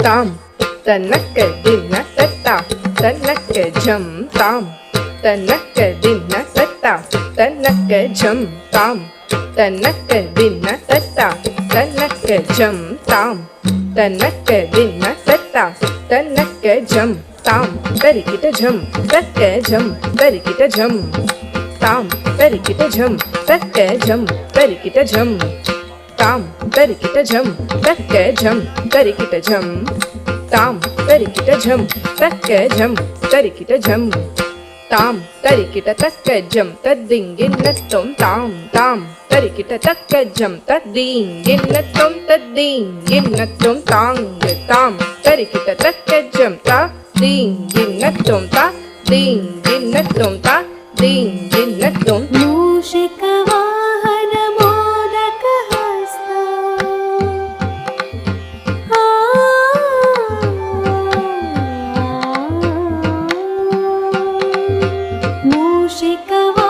ताम तनक दिन तत्ता तनक झम ताम तनक दिन तत्ता तनक झम ताम तनक दिन तत्ता तनक झम ताम तनक दिन तत्ता तनक झम ताम तरिकिट झम तक झम तरिकिट झम ताम तरिकिट झम तक झम तरिकिट झम ताम तरिकिट झम तक झम तरिकिट झम ताम तरिकिट झम तक झम तरिकिट झम ताम तरिकिट तक झम तद्दिंगिन्नत्तों ताम ताम तरिकिट तक झम तद्दिंगिन्नत्तों तद्दिंगिन्नत्तों तांग ताम तरिकिट तक झम तद्दिंगिन्नत्तों तद्दिंगिन्नत्तों तद्दिंगिन्नत्तों मूषिकवाहन मोदकहस्ता मूषिकवाहन